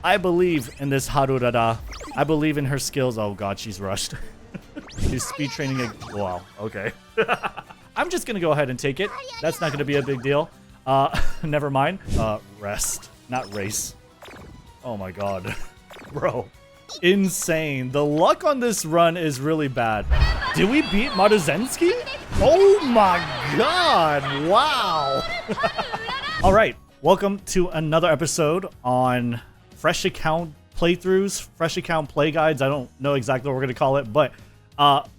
I believe in this Haru Urara. I believe in her skills. Oh god, she's rushed. She's speed training it. Wow, okay. I'm just gonna go ahead and take it. That's not gonna be a big deal. Never mind. Rest, not race. Oh my god. Bro. Insane. The luck on this run is really bad. Did we beat Maruzensky? Oh my god. Wow. All right. Welcome to another episode on Fresh Account Playthroughs, Fresh Account Play Guides. I don't know exactly what we're going to call it, but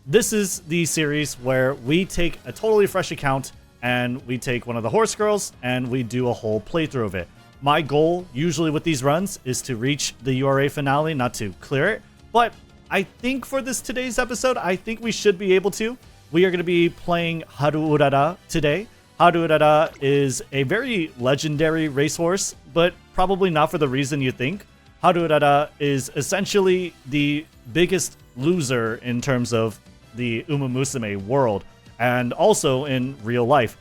this is the series where we take a totally fresh account and we take one of the horse girls and we do a whole playthrough of it. My goal, usually with these runs, is to reach the URA finale, not to clear it. But I think for today's episode, I think we should be able to. We are going to be playing Haru Urara today. Haru Urara is a very legendary racehorse, but probably not for the reason you think. Haru Urara is essentially the biggest loser in terms of the Umamusume world, and also in real life.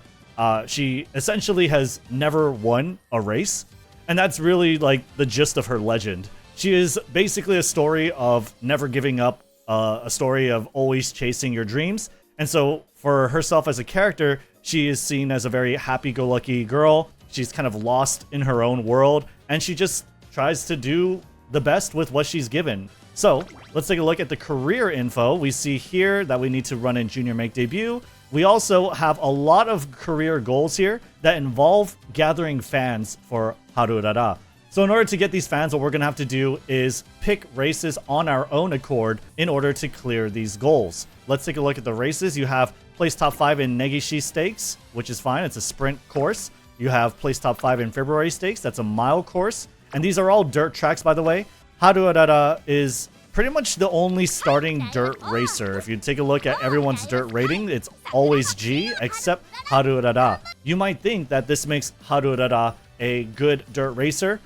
She essentially has never won a race, and that's really like the gist of her legend. She is basically a story of never giving up, a story of always chasing your dreams. And so for herself as a character, she is seen as a very happy-go-lucky girl. She's kind of lost in her own world, and she just tries to do the best with what she's given. So let's take a look at the career info. We see here that we need to run in junior make debut. We also have a lot of career goals here that involve gathering fans for Haru Urara. So in order to get these fans, what we're going to have to do is pick races on our own accord in order to clear these goals. Let's take a look at the races. You have place top 5 in Negishi Stakes, which is fine. It's a sprint course. You have place top 5 in February Stakes. That's a mile course. And these are all dirt tracks, by the way. Haru Urara is pretty much the only starting dirt racer. If you take a look at everyone's dirt rating, it's always G, except Haru Urara. You might think that this makes Haru Urara a good dirt racer.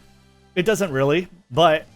It doesn't really, but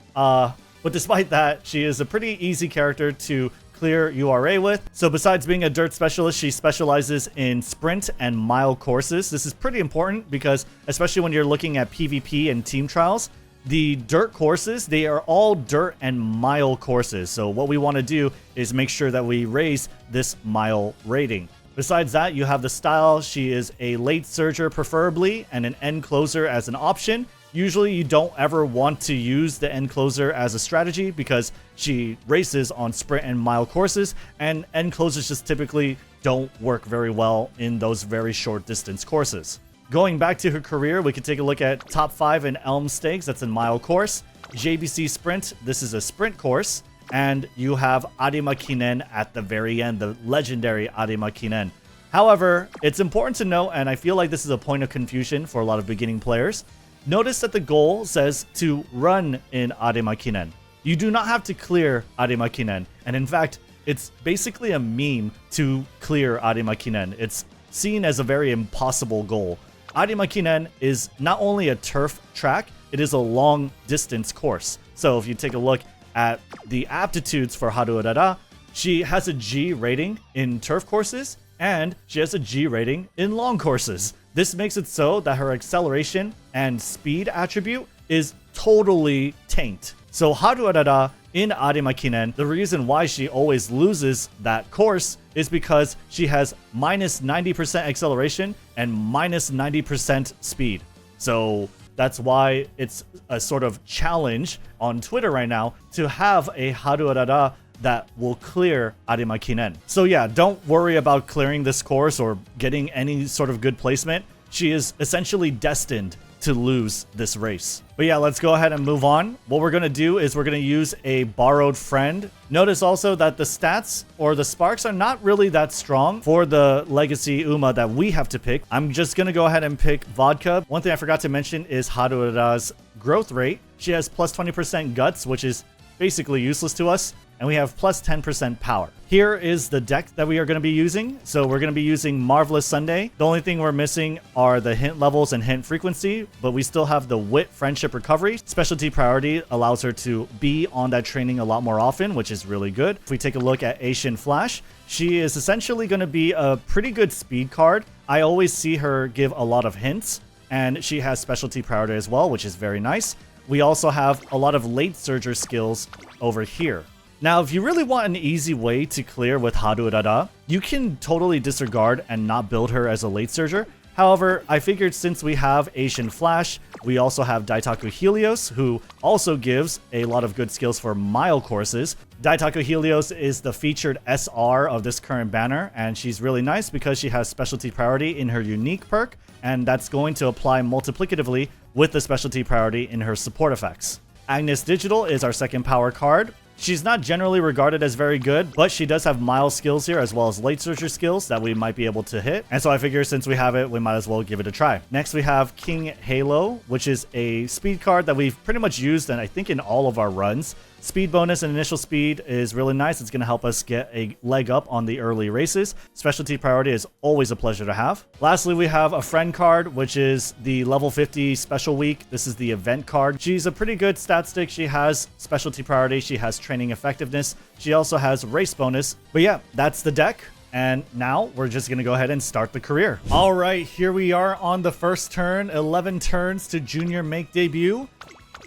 despite that, she is a pretty easy character to clear URA with. So besides being a dirt specialist, she specializes in sprint and mile courses. This is pretty important because, especially when you're looking at PvP and team trials, the dirt courses, they are all dirt and mile courses. So what we want to do is make sure that we raise this mile rating. Besides that, you have the style. She is a late surger preferably, and an end closer as an option. Usually you don't ever want to use the end closer as a strategy because she races on sprint and mile courses, and end closers just typically don't work very well in those very short distance courses. Going back to her career, we could take a look at top 5 in Elm Stakes. That's a mile course. JBC Sprint, this is a sprint course. And you have Arima Kinen at the very end, the legendary Arima Kinen. However, it's important to note, and I feel like this is a point of confusion for a lot of beginning players. Notice that the goal says to run in Arima Kinen. You do not have to clear Arima Kinen. And in fact, it's basically a meme to clear Arima Kinen. It's seen as a very impossible goal. Arima Kinen is not only a turf track, it is a long distance course. So if you take a look at the aptitudes for Haru Urara, she has a G rating in turf courses, and she has a G rating in long courses. This makes it so that her acceleration and speed attribute is totally tanked. So Haru Urara in Arima Kinen, the reason why she always loses that course is because she has minus 90% acceleration and minus 90% speed. So that's why it's a sort of challenge on Twitter right now to have a Haru Urara that will clear Arima Kinen. So yeah, don't worry about clearing this course or getting any sort of good placement. She is essentially destined to lose this race. But yeah, let's go ahead and move on. What we're going to do is we're going to use a borrowed friend. Notice also that the stats or the sparks are not really that strong for the legacy Uma that we have to pick. I'm just going to go ahead and pick Vodka. One thing I forgot to mention is Haru Urara's growth rate. She has plus 20% guts, which is basically useless to us. And we have plus 10% power. Here is the deck that we are going to be using. So we're going to be using Marvelous Sunday. The only thing we're missing are the hint levels and hint frequency, but we still have the Wit Friendship Recovery. Specialty Priority allows her to be on that training a lot more often, which is really good. If we take a look at Asian Flash, she is essentially going to be a pretty good speed card. I always see her give a lot of hints, and she has Specialty Priority as well, which is very nice. we also have a lot of late surger skills over here. Now, if you really want an easy way to clear with Haru Urara, you can totally disregard and not build her as a late surger. However, I figured since we have Asian Flash, we also have Daitaku Helios, who also gives a lot of good skills for mile courses. Daitaku Helios is the featured SR of this current banner, and she's really nice because she has specialty priority in her unique perk, and that's going to apply multiplicatively with the specialty priority in her support effects. Agnes Digital is our second power card. She's not generally regarded as very good, but she does have mile skills here as well as late surger skills that we might be able to hit. And so I figure since we have it, we might as well give it a try. Next, we have King Halo, which is a speed card that we've pretty much used, and I think in all of our runs. Speed bonus and initial speed is really nice. It's going to help us get a leg up on the early races. Specialty priority is always a pleasure to have. Lastly, we have a friend card, which is the level 50 special week. This is the event card. She's a pretty good stat stick. She has specialty priority. She has training effectiveness. She also has race bonus. But yeah, that's the deck. And now we're just going to go ahead and start the career. All right, here we are on the first turn. 11 turns to junior make debut.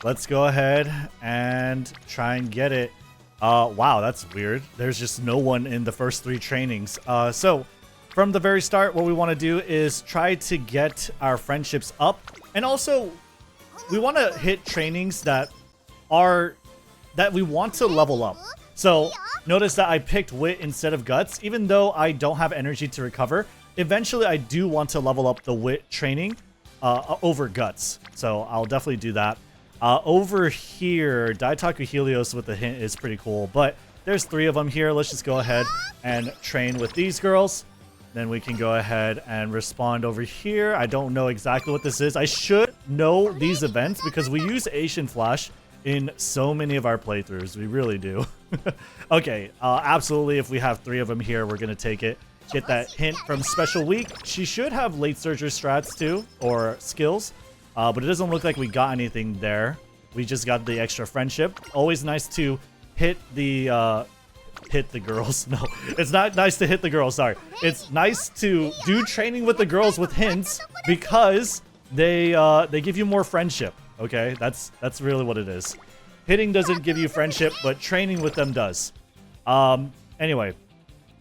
Let's go ahead and try and get it. Wow, that's weird. There's just no one in the first 3 trainings. So from the very start, what we want to do is try to get our friendships up. And also, we want to hit trainings that we want to level up. So notice that I picked Wit instead of Guts. Even though I don't have energy to recover, eventually I do want to level up the Wit training over Guts. So I'll definitely do that. Over here, Daitaku Helios with the hint is pretty cool, but there's 3 of them here. Let's just go ahead and train with these girls. Then we can go ahead and respond over here. I don't know exactly what this is. I should know these events because we use Asian Flash in so many of our playthroughs. We really do. Okay, absolutely. If we have 3 of them here, we're going to take it. Get that hint from Special Week. She should have late surger strats too, or skills. But it doesn't look like we got anything there. We just got the extra friendship. Always nice to hit the girls. No, it's not nice to hit the girls. Sorry. It's nice to do training with the girls with hints because they give you more friendship. Okay, that's really what it is. Hitting doesn't give you friendship, but training with them does. Anyway,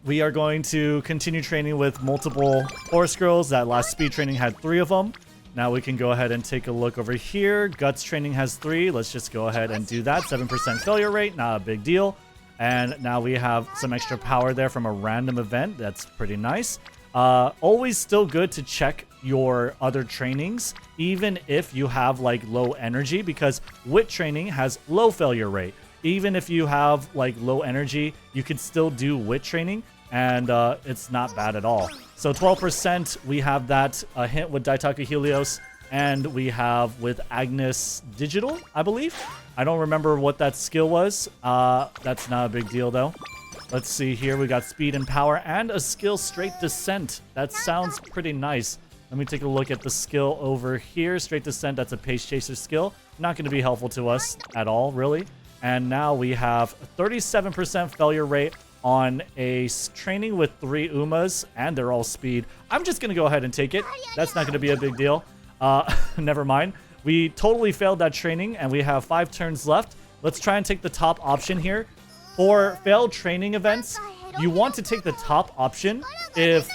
we are going to continue training with multiple horse girls. That last speed training had 3 of them. Now we can go ahead and take a look over here. Guts training has 3. Let's just go ahead and do that. 7% failure rate, not a big deal. And now we have some extra power there from a random event. That's pretty nice. Always still good to check your other trainings, even if you have like low energy, because Wit training has low failure rate. Even if you have like low energy, you could still do Wit training, and it's not bad at all. So 12%, we have that hint with Daitaku Helios, and we have with Agnes Digital, I believe. I don't remember what that skill was. That's not a big deal, though. Let's see here. We got speed and power and a skill straight descent. That sounds pretty nice. Let me take a look at the skill over here. Straight descent, that's a pace chaser skill. Not going to be helpful to us at all, really. And now we have 37% failure rate on a training with 3 Umas, and they're all speed. I'm just going to go ahead and take it. That's not going to be a big deal. Never mind. We totally failed that training, and we have 5 turns left. Let's try and take the top option here. For failed training events, you want to take the top option if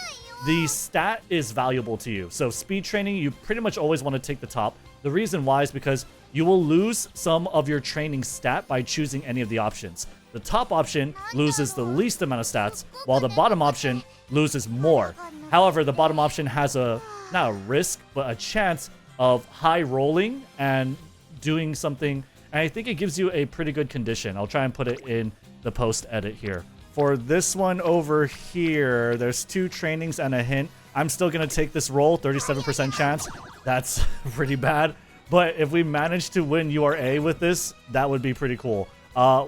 the stat is valuable to you. So speed training, you pretty much always want to take the top. The reason why is because you will lose some of your training stat by choosing any of the options. The top option loses the least amount of stats, while the bottom option loses more. However, the bottom option has not a risk, but a chance of high rolling and doing something. And I think it gives you a pretty good condition. I'll try and put it in the post edit here. For this one over here, there's 2 trainings and a hint. I'm still going to take this roll, 37% chance. That's pretty bad. But if we manage to win URA with this, that would be pretty cool.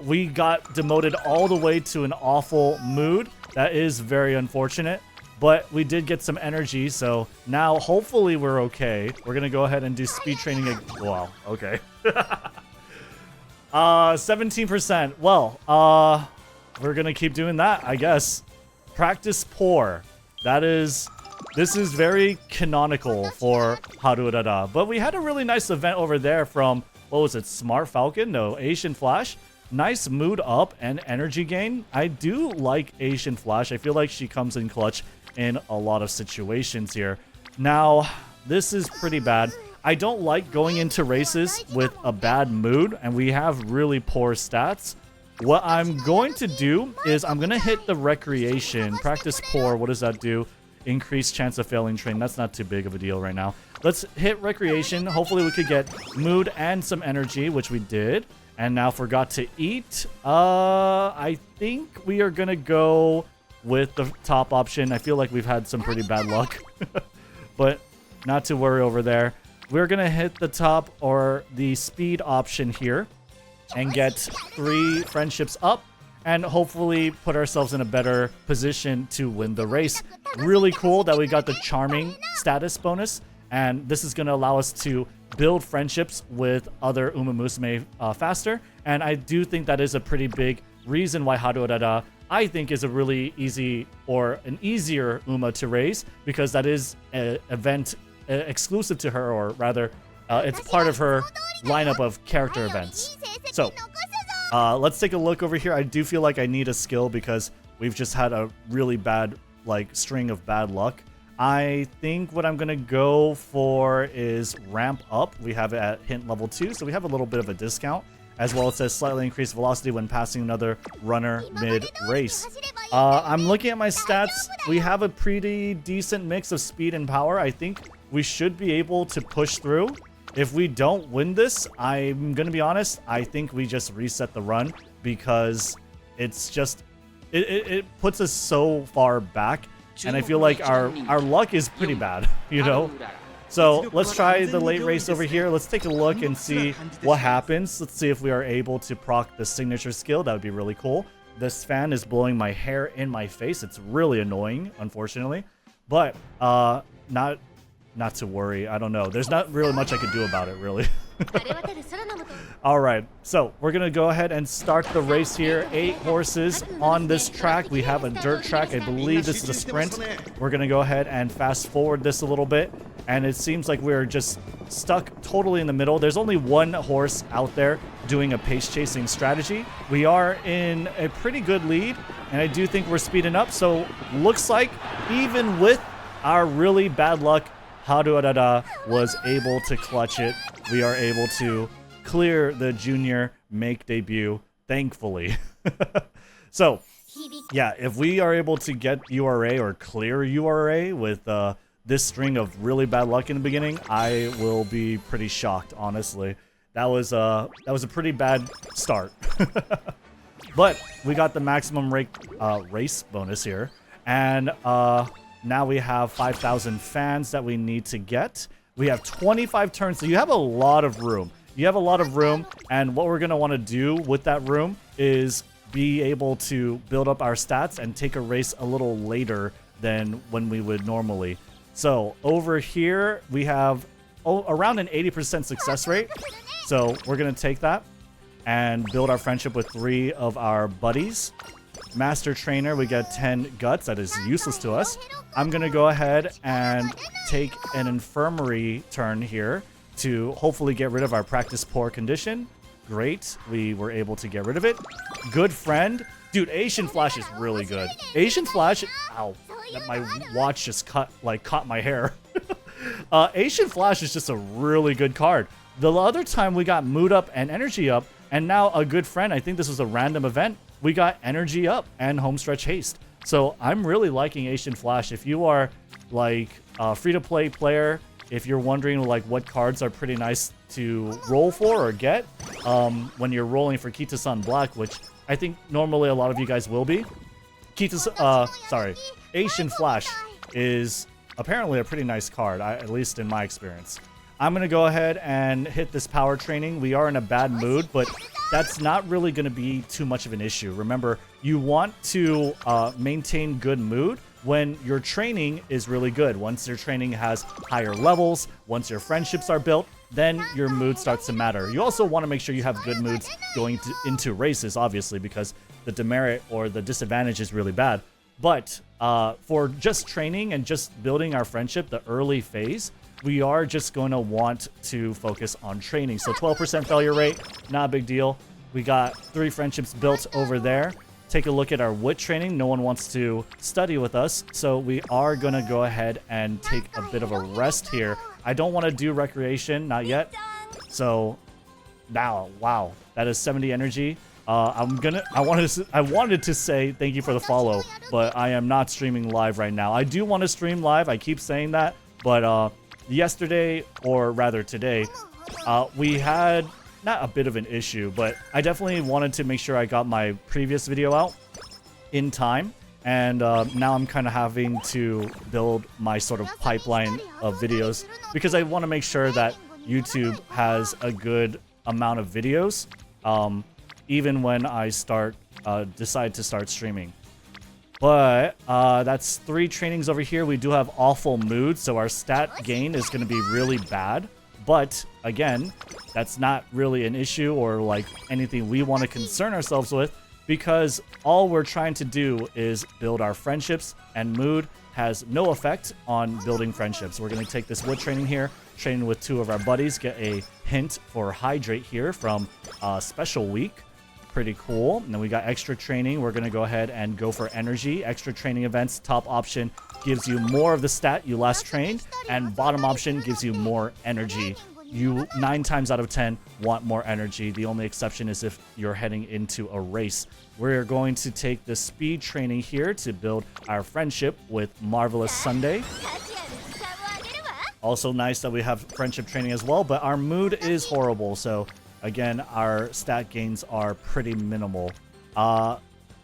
We got demoted all the way to an awful mood. That is very unfortunate. But we did get some energy, so now hopefully we're okay. We're going to go ahead and do speed training. Wow, okay. 17%. Well, we're going to keep doing that, I guess. Practice poor. This is very canonical for Haru Urara. But we had a really nice event over there from what was it? Smart Falcon? No, Asian Flash. Nice mood up and energy gain. I do like Asian Flash. I feel like she comes in clutch in a lot of situations here. Now, this is pretty bad. I don't like going into races with a bad mood, and we have really poor stats. What I'm going to do is I'm going to hit the recreation. Practice poor. What does that do? Increased chance of failing train. That's not too big of a deal right now. Let's hit recreation. Hopefully we could get mood and some energy, which we did. And now forgot to eat. I think we are going to go with the top option. I feel like we've had some pretty bad luck. But not to worry over there. We're going to hit the top or the speed option here and get 3 friendships up and hopefully put ourselves in a better position to win the race. Really cool that we got the charming status bonus. And this is going to allow us to build friendships with other Umamusume faster. And I do think that is a pretty big reason why Haru Urara, I think, is a really easy or an easier Uma to raise, because that is an event exclusive to her, or rather, it's part of her lineup of character events. So, let's take a look over here. I do feel like I need a skill because we've just had a really bad string of bad luck. I think what I'm going to go for is ramp up. We have it at hint level 2, so we have a little bit of a discount. As well, it says slightly increased velocity when passing another runner mid-race. I'm looking at my stats. We have a pretty decent mix of speed and power. I think we should be able to push through. If we don't win this, I'm going to be honest, I think we just reset the run, because it's just, it puts us so far back. And I feel like our luck is pretty bad, you know? So let's try the late race over here. Let's take a look and see what happens. Let's see if we are able to proc the signature skill. That would be really cool. This fan is blowing my hair in my face. It's really annoying, unfortunately. But not to worry. I don't know. There's not really much I could do about it, really. All right, so we're gonna go ahead and start the race here. 8 horses on this track. We have a dirt track. I believe this is a sprint. We're gonna go ahead and fast forward this a little bit, and it seems like we're just stuck totally in the middle. There's only one horse out there doing a pace chasing strategy. We are in a pretty good lead, and I do think we're speeding up. So looks like even with our really bad luck, Haru Urara was able to clutch it. We are able to clear the junior make debut, thankfully. So, yeah, if we are able to get URA or clear URA with this string of really bad luck in the beginning, I will be pretty shocked, honestly. That was a pretty bad start. But we got the maximum race bonus here, and now we have 5,000 fans that we need to get. We have 25 turns, so you have a lot of room. You have a lot of room, and what we're going to want to do with that room is be able to build up our stats and take a race a little later than when we would normally. So over here, we have around an 80% success rate. So we're going to take that and build our friendship with 3 of our buddies. Master Trainer, we get 10 guts. That is useless to us. I'm going to go ahead and take an infirmary turn here to hopefully get rid of our practice poor condition. Great. We were able to get rid of it. Good friend. Dude, Asian Flash is really good. Asian Flash... Ow. My watch just caught my hair. Asian Flash is just a really good card. The other time we got mood up and energy up, and now a good friend. I think this was a random event. We got energy up and homestretch haste. So I'm really liking Asian Flash. If you are like a free-to-play player, if you're wondering like what cards are pretty nice to roll for or get when you're rolling for Kita-san Black, which I think normally a lot of you guys will be. Asian Flash is apparently a pretty nice card, at least in my experience. I'm going to go ahead and hit this power training. We are in a bad mood, but that's not really going to be too much of an issue. Remember, you want to maintain good mood when your training is really good. Once your training has higher levels, once your friendships are built, then your mood starts to matter. You also want to make sure you have good moods going into races, obviously, because the demerit or the disadvantage is really bad. But for just training and just building our friendship, the early phase, we are just going to want to focus on training. So 12% failure rate, not a big deal. We got 3 friendships built over there. Take a look at our wit training. No one wants to study with us, so we are going to go ahead and take a bit of a rest here. I don't want to do recreation, not yet. So now, wow, that is 70 energy. I wanted to say thank you for the follow, but I am not streaming live right now. I do want to stream live. I keep saying that, but yesterday, or rather today, we had not a bit of an issue, but I definitely wanted to make sure I got my previous video out in time. And now I'm kind of having to build my sort of pipeline of videos because I want to make sure that YouTube has a good amount of videos, even when I decide to start streaming. But that's 3 trainings over here. We do have awful mood, so our stat gain is going to be really bad. But again, that's not really an issue or like anything we want to concern ourselves with, because all we're trying to do is build our friendships, and mood has no effect on building friendships. We're going to take this wood training here, training with 2 of our buddies, get a hint for hydrate here from special week. Pretty cool. And then we got extra training. We're going to go ahead and go for energy. Extra training events, top option gives you more of the stat you last trained, and bottom option gives you more energy. You 9 times out of 10 want more energy. The only exception is if you're heading into a race. We're going to take the speed training here to build our friendship with Marvelous Sunday. Also nice that we have friendship training as well, but our mood is horrible. So again, our stat gains are pretty minimal.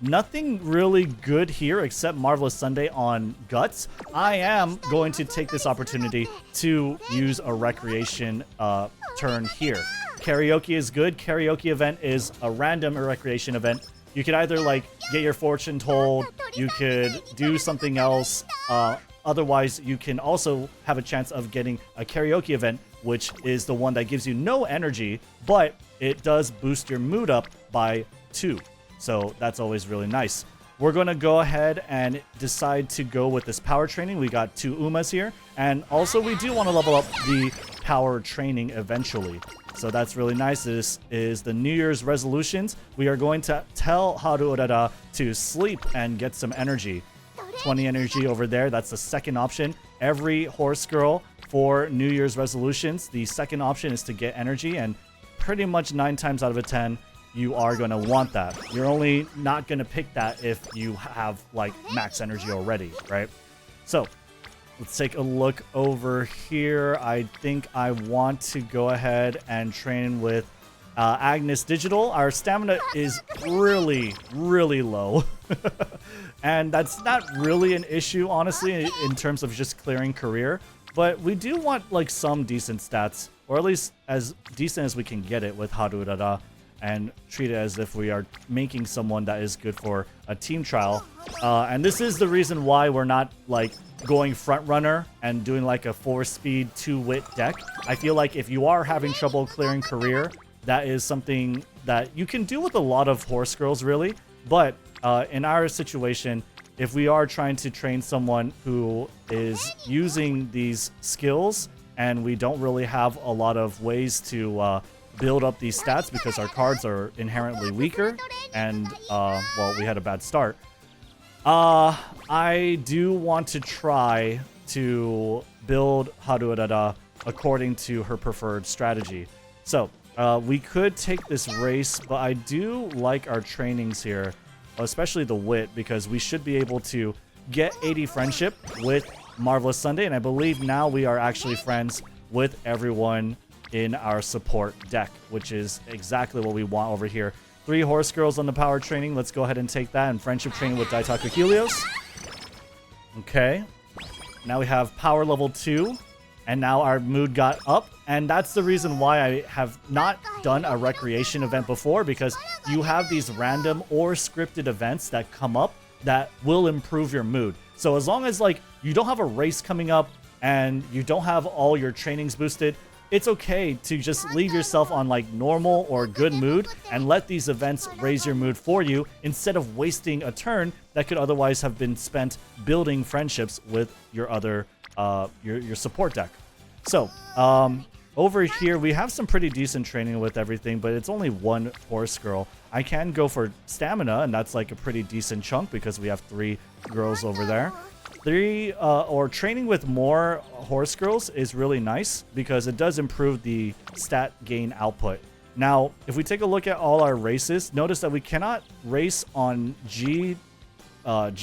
Nothing really good here except Marvelous Sunday on Guts. I am going to take this opportunity to use a recreation turn here. Karaoke is good. Karaoke event is a random recreation event. You could either like get your fortune told, you could do something else. Otherwise, you can also have a chance of getting a karaoke event, which is the one that gives you no energy, but it does boost your mood up by 2. So that's always really nice. We're going to go ahead and decide to go with this power training. We got 2 Umas here. And also we do want to level up the power training eventually. So that's really nice. This is the New Year's resolutions. We are going to tell Haru Urara to sleep and get some energy. 20 energy over there. That's the second option. Every horse girl for New Year's resolutions, the second option is to get energy. And pretty much 9 times out of 10, you are going to want that. You're only not going to pick that if you have like max energy already, right? So let's take a look over here. I think I want to go ahead and train with Agnes Digital. Our stamina is really, really low. And that's not really an issue, honestly, in terms of just clearing career. But we do want like some decent stats, or at least as decent as we can get it with Haru Urara, and treat it as if we are making someone that is good for a team trial. And this is the reason why we're not like going front runner and doing like a 4-speed 2-wit deck. I feel like if you are having trouble clearing career, that is something that you can do with a lot of horse girls, really. But in our situation, if we are trying to train someone who is using these skills and we don't really have a lot of ways to build up these stats because our cards are inherently weaker and well, we had a bad start, I do want to try to build Haru Urara according to her preferred strategy. So we could take this race, but I do like our trainings here, especially the wit, because we should be able to get 80 friendship with Marvelous Sunday, and I believe now we are actually friends with everyone in our support deck, which is exactly what we want over here. 3 horse girls on the power training. Let's go ahead and take that, and friendship training with Daitaku Helios. Okay, now we have power level 2, and now our mood got up, and that's the reason why I have not done a recreation event before, because you have these random or scripted events that come up that will improve your mood. So as long as like you don't have a race coming up and you don't have all your trainings boosted, it's okay to just leave yourself on like normal or good mood and let these events raise your mood for you instead of wasting a turn that could otherwise have been spent building friendships with your other your support deck. So, over here, we have some pretty decent training with everything, but it's only one horse girl. I can go for stamina, and that's like a pretty decent chunk because we have 3 girls over there. Training with more horse girls is really nice because it does improve the stat gain output. Now, if we take a look at all our races, notice that we cannot race on G1 and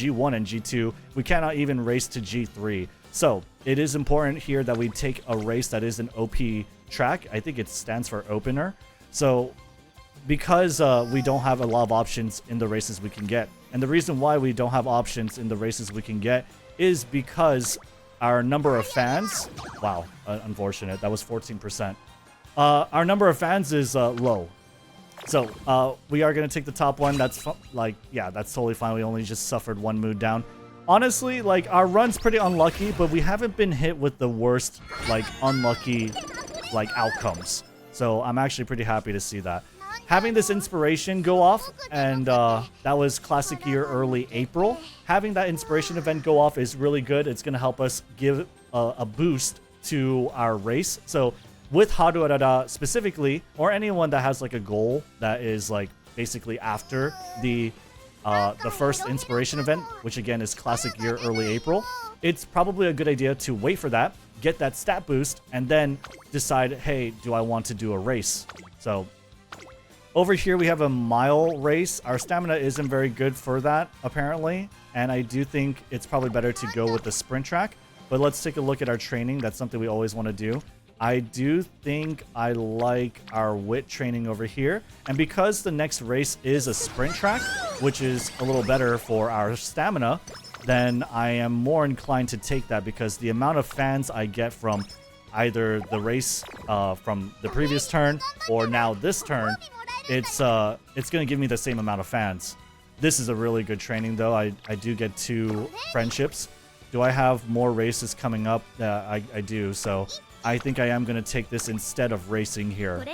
G2. We cannot even race to G3. So it is important here that we take a race that is an OP track. I think it stands for opener. So because we don't have a lot of options in the races we can get. And the reason why we don't have options in the races we can get is because our number of fans, wow, unfortunate, that was 14%. Our number of fans is low. So we are going to take the top one. That's yeah, that's totally fine. We only just suffered 1 mood down. Honestly, like, our run's pretty unlucky, but we haven't been hit with the worst, like, unlucky, like, outcomes. So I'm actually pretty happy to see that. Having this inspiration go off, and that was classic year early April. Having that inspiration event go off is really good. It's going to help us give a boost to our race. So with Haru Urara specifically, or anyone that has, like, a goal that is, like, basically after the first inspiration event, which again is classic year early April, it's probably a good idea to wait for that, get that stat boost, and then decide, hey, do I want to do a race? So over here we have a mile race. Our stamina isn't very good for that, apparently, and I do think it's probably better to go with the sprint track. But let's take a look at our training. That's something we always want to do. I do think I like our wit training over here. And because the next race is a sprint track, which is a little better for our stamina, then I am more inclined to take that because the amount of fans I get from either the race from the previous turn or now this turn, it's going to give me the same amount of fans. This is a really good training, though. I do get 2 friendships. Do I have more races coming up? I do, so I think I am going to take this instead of racing here.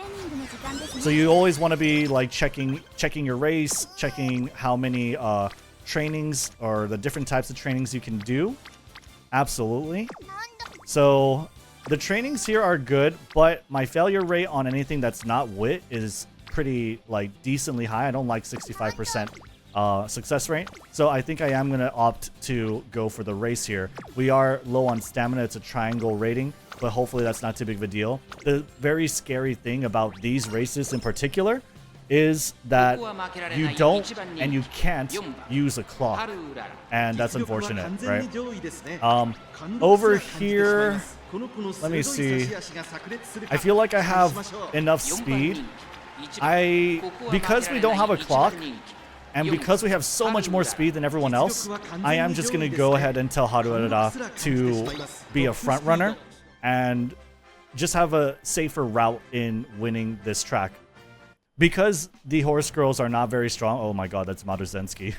So you always want to be like checking your race, checking how many trainings or the different types of trainings you can do. Absolutely. So the trainings here are good, but my failure rate on anything that's not wit is pretty like decently high. I don't like 65% success rate. So I think I am going to opt to go for the race here. We are low on stamina. It's a triangle rating, but hopefully that's not too big of a deal. The very scary thing about these races in particular is that you don't and you can't use a clock, and that's unfortunate, right? Over here, let me see. I feel like I have enough speed. Because we don't have a clock, and because we have so much more speed than everyone else, I am just going to go ahead and tell Haru Urara to be a front runner and just have a safer route in winning this track. Because the horse girls are not very strong. Oh my god, that's Maruzensky.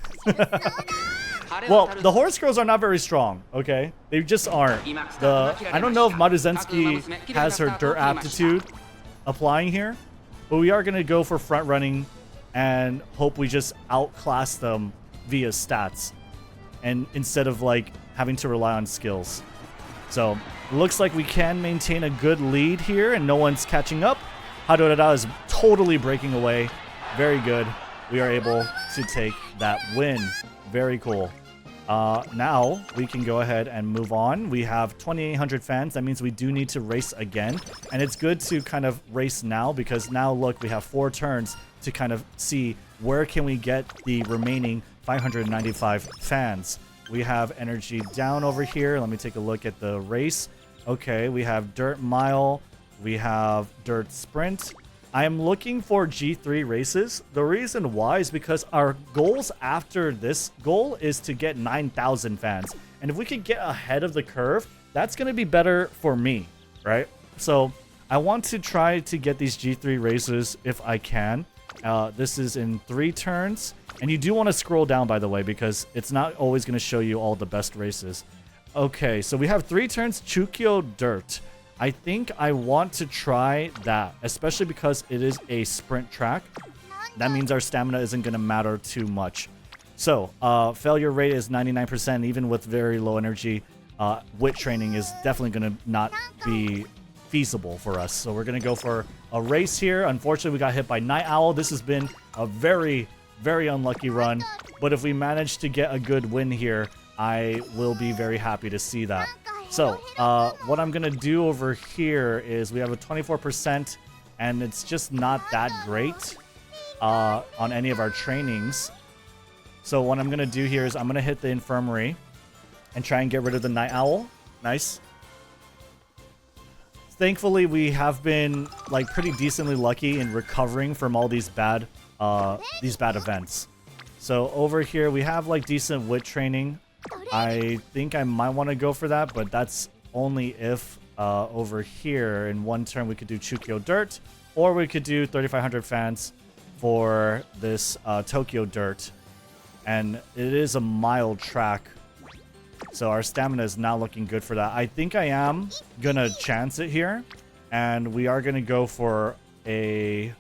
Well, the horse girls are not very strong, okay? They just aren't. I don't know if Maruzensky has her dirt aptitude applying here, but we are going to go for front running and hope we just outclass them via stats, and instead of like having to rely on skills. So looks like we can maintain a good lead here and no one's catching up. Haru Urara is totally breaking away. Very good. We are able to take that win. Very cool. Now we can go ahead and move on. We have 2,800 fans. That means we do need to race again. And it's good to kind of race now because now look, we have 4 turns to kind of see where can we get the remaining 595 fans. We have energy down over here. Let me take a look at the race. Okay, we have dirt mile. We have dirt sprint. I am looking for G3 races. The reason why is because our goals after this goal is to get 9,000 fans. And if we could get ahead of the curve, that's going to be better for me, right? So I want to try to get these G3 races if I can. This is in 3 turns. And you do want to scroll down, by the way, because it's not always going to show you all the best races. Okay, so we have 3 turns, Chukyo Dirt. I think I want to try that, especially because it is a sprint track. That means our stamina isn't going to matter too much. So, failure rate is 99%, even with very low energy. Wit training is definitely going to not be feasible for us. So we're going to go for a race here. Unfortunately, we got hit by Night Owl. This has been a very, very unlucky run. But if we manage to get a good win here, I will be very happy to see that. So what I'm going to do over here is we have a 24%, and it's just not that great on any of our trainings. So what I'm going to do here is I'm going to hit the infirmary and try and get rid of the Night Owl. Nice. Thankfully, we have been like pretty decently lucky in recovering from all these bad events. So over here, we have like decent wit training. I think I might want to go for that, but that's only if over here in one turn we could do Chukyo Dirt, or we could do 3,500 fans for this Tokyo Dirt. And it is a mild track, so our stamina is not looking good for that. I think I am gonna chance it here, and we are gonna go for a...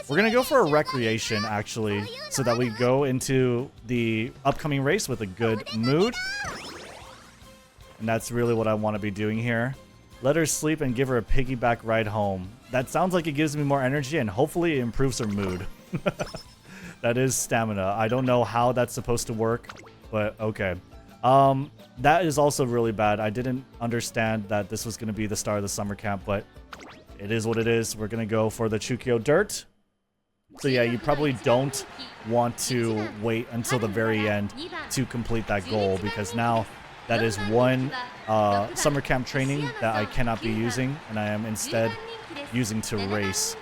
We're gonna go for a recreation, actually, so that we go into the upcoming race with a good mood. And that's really what I want to be doing here. Let her sleep and give her a piggyback ride home. That sounds like it gives me more energy, and hopefully it improves her mood. That is stamina. I don't know how that's supposed to work, but okay. That is also really bad. I didn't understand that this was going to be the start of the summer camp, but it is what it is. We're going to go for the Chukyo Dirt. So yeah, you probably don't want to wait until the very end to complete that goal, because now that is one summer camp training that I cannot be using, and I am instead using to race.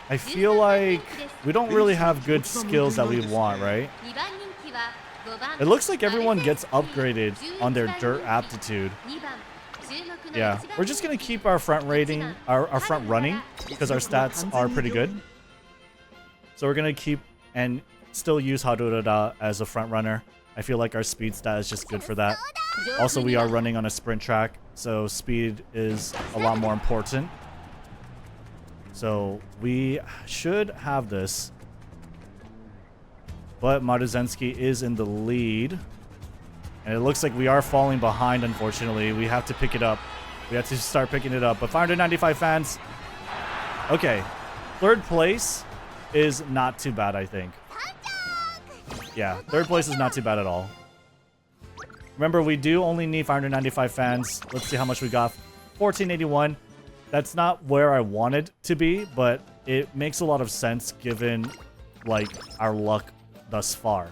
I feel like we don't really have good skills that we want, right? It looks like everyone gets upgraded on their dirt aptitude. Yeah, we're just gonna keep our front rating, our front running, because our stats are pretty good. So we're gonna keep and still use Haru Urara as a front runner. I feel like our speed stat is just good for that. Also, we are running on a sprint track, so speed is a lot more important. So we should have this. But Maruzensky is in the lead. And it looks like we are falling behind, unfortunately. We have to pick it up. We have to start picking it up. But 595 fans. Okay. Third place is not too bad, I think. Yeah, third place is not too bad at all. Remember, we do only need 595 fans. Let's see how much we got. 1481. That's not where I wanted to be, but it makes a lot of sense given, like, our luck thus far.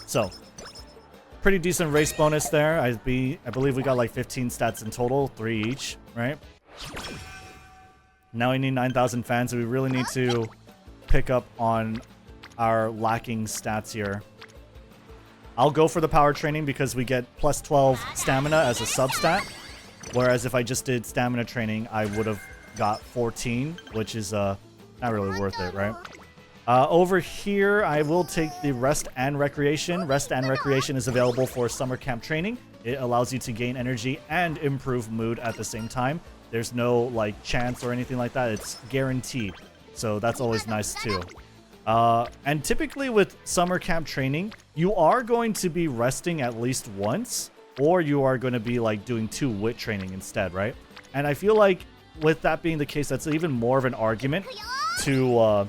So, pretty decent race bonus there. I believe we got like 15 stats in total, 3 each, right? Now we need 9,000 fans, so we really need to pick up on our lacking stats here. I'll go for the power training because we get plus 12 stamina as a substat. Whereas if I just did stamina training, I would have got 14, which is not really worth it, right? Over here, I will take the Rest and Recreation. Rest and Recreation is available for summer camp training. It allows you to gain energy and improve mood at the same time. There's no like chance or anything like that. It's guaranteed. So that's always nice too. And typically with summer camp training, you are going to be resting at least once, or you are going to be like doing 2 wit training instead, right? And I feel like with that being the case, that's even more of an argument to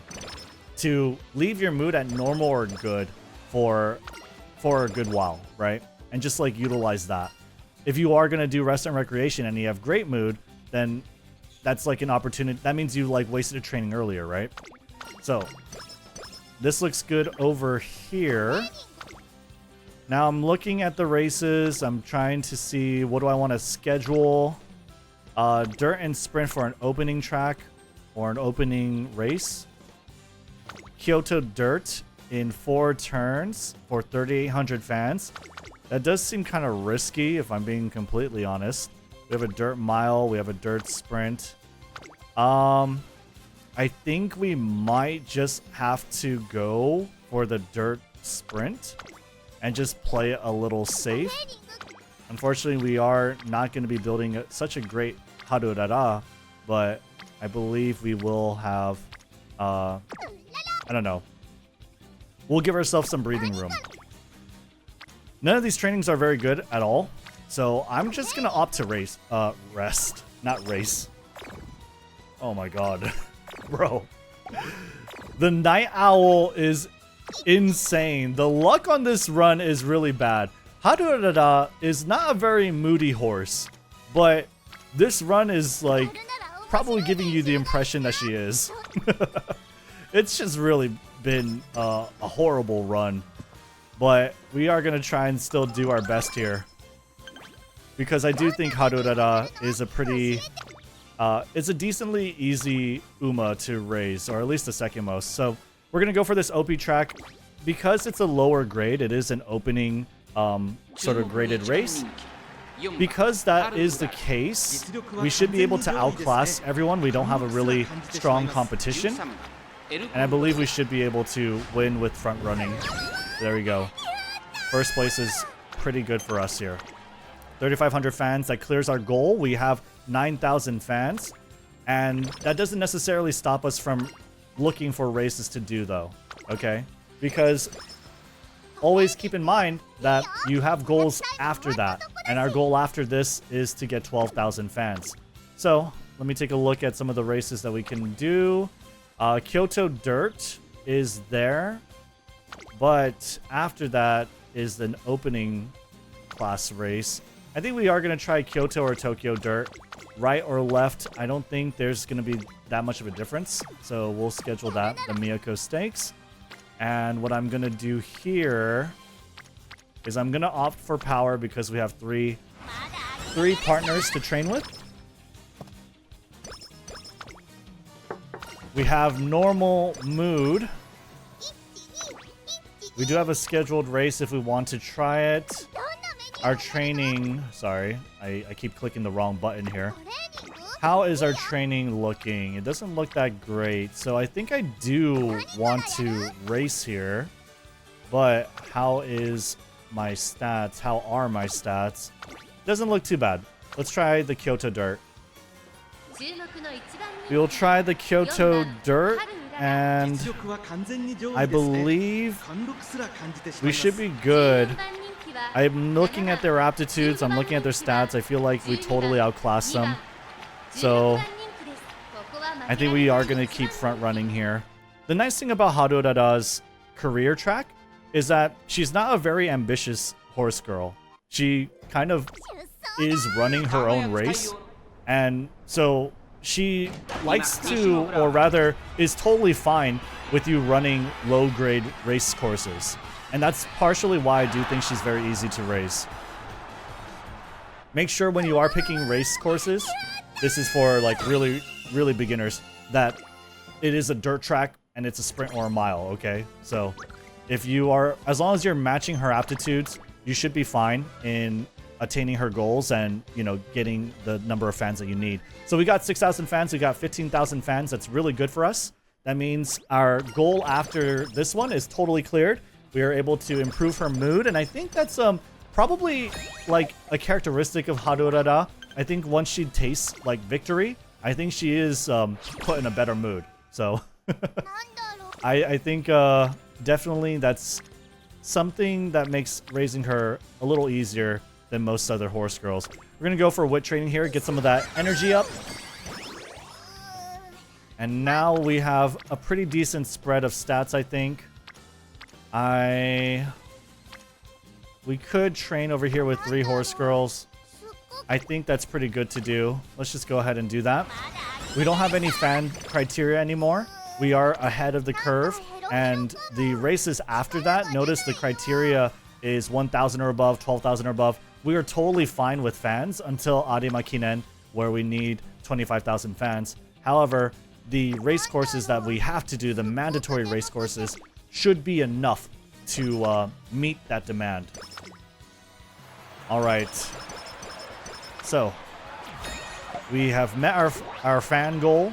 leave your mood at normal or good for a good while, right? And just like utilize that. If you are going to do Rest and Recreation and you have great mood, then that's like an opportunity. That means you like wasted a training earlier, right? So this looks good over here. Now I'm looking at the races. I'm trying to see what do I want to schedule. Dirt and Sprint for an opening track or an opening race. Kyoto Dirt in 4 turns for 3,800 fans. That does seem kind of risky if I'm being completely honest. We have a dirt mile. We have a dirt sprint. I think we might just have to go for the dirt sprint and just play a little safe. Unfortunately, we are not going to be building such a great Haru Urara, but I believe we will have, I don't know. We'll give ourselves some breathing room. None of these trainings are very good at all. So I'm just gonna opt to rest, not race. Oh my god. Bro. The Night Owl is insane. The luck on this run is really bad. Haru Urara is not a very moody horse, but this run is like probably giving you the impression that she is. It's just really been a horrible run, but we are gonna try and still do our best here, because I do think Haru Urara is a pretty it's a decently easy Uma to raise, or at least the second most. So we're gonna go for this OP track. Because it's a lower grade, it is an opening sort of graded race. Because that is the case, we should be able to outclass everyone. We don't have a really strong competition, and I believe we should be able to win with front running. There we go. First place is pretty good for us here. 3,500 fans, that clears our goal. We have 9,000 fans, and that doesn't necessarily stop us from looking for races to do, though. Okay? Because always keep in mind that you have goals after that, and our goal after this is to get 12,000 fans. So let me take a look at some of the races that we can do. Kyoto Dirt is there, but after that is an opening class race. I think we are going to try Kyoto or Tokyo Dirt. Right or left, I don't think there's going to be that much of a difference, so we'll schedule that, the Miyako Stakes. And what I'm going to do here is I'm going to opt for power because we have three partners to train with. We have normal mood. We do have a scheduled race if we want to try it. Our training... Sorry, I keep clicking the wrong button here. How is our training looking? It doesn't look that great. So I think I do want to race here. But how is my stats? How are my stats? Doesn't look too bad. Let's try the Kyoto Dirt. We'll try the Kyoto Dirt, and I believe we should be good. I'm looking at their aptitudes, I'm looking at their stats. I feel like we totally outclassed them. So I think we are going to keep front running here. The nice thing about Haru Urara's career track is that she's not a very ambitious horse girl. She kind of is running her own race, and so she likes to, or rather is totally fine with you running low grade race courses. And that's partially why I do think she's very easy to race. Make sure when you are picking race courses, this is for like really beginners, that it is a dirt track and it's a sprint or a mile, okay? So if you are, as long as you're matching her aptitudes, you should be fine in attaining her goals and, you know, getting the number of fans that you need. So we got 6,000 fans, we got 15,000 fans. That's really good for us. That means our goal after this one is totally cleared. We are able to improve her mood, and I think that's probably like a characteristic of Haru Urara. I think once she tastes like victory, I think she is put in a better mood. So I think definitely that's something that makes raising her a little easier than most other horse girls. We're gonna go for wit training here, get some of that energy up. And now we have a pretty decent spread of stats, I think. We could train over here with 3 horse girls. I think that's pretty good to do. Let's just go ahead and do that. We don't have any fan criteria anymore. We are ahead of the curve, and the races after that, notice the criteria is 1,000 or above, 12,000 or above. We are totally fine with fans until Arima Kinen, where we need 25,000 fans. However, the race courses that we have to do, the mandatory race courses, should be enough to meet that demand. All right. So we have met our fan goal,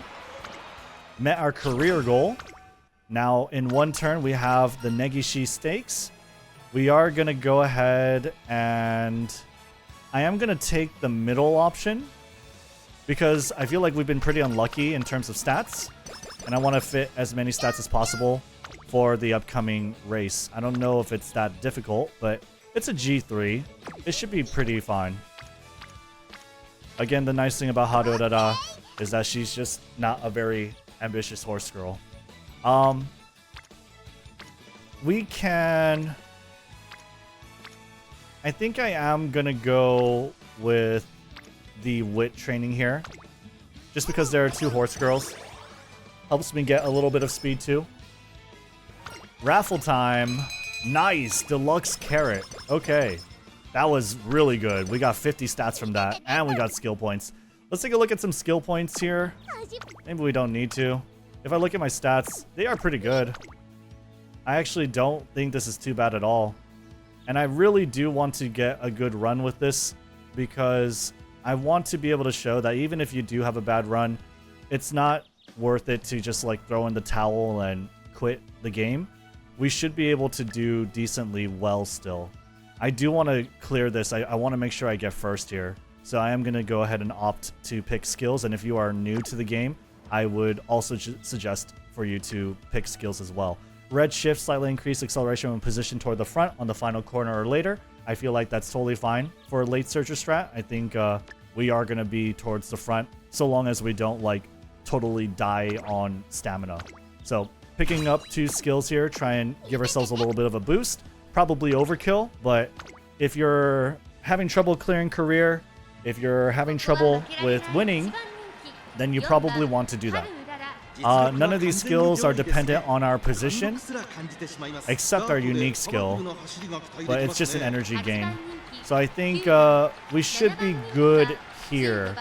met our career goal. Now in one turn we have the Negishi Stakes. We are going to go ahead and I am going to take the middle option because I feel like we've been pretty unlucky in terms of stats, and I want to fit as many stats as possible for the upcoming race. I don't know if it's that difficult, but It's a G3. It should be pretty fine. Again, the nice thing about Haru Urara is that she's just not a very ambitious horse girl. We can... I think I am gonna go with the wit training here. Just because there are 2 horse girls. Helps me get a little bit of speed too. Raffle time. Nice. Deluxe carrot. Okay. That was really good. We got 50 stats from that. And we got skill points. Let's take a look at some skill points here. Maybe we don't need to. If I look at my stats, they are pretty good. I actually don't think this is too bad at all. And I really do want to get a good run with this because I want to be able to show that even if you do have a bad run, it's not worth it to just like throw in the towel and quit the game. We should be able to do decently well still. I do want to clear this. I want to make sure I get first here. So I am going to go ahead and opt to pick skills. And if you are new to the game, I would also suggest for you to pick skills as well. Red shift, slightly increased acceleration when positioned toward the front on the final corner or later. I feel like that's totally fine for a late surger strat. I think we are going to be towards the front so long as we don't like totally die on stamina. So picking up 2 skills here, try and give ourselves a little bit of a boost. Probably overkill, but if you're having trouble clearing career, if you're having trouble with winning, then you probably want to do that. None of these skills are dependent on our position, except our unique skill, but it's just an energy gain. So I think we should be good here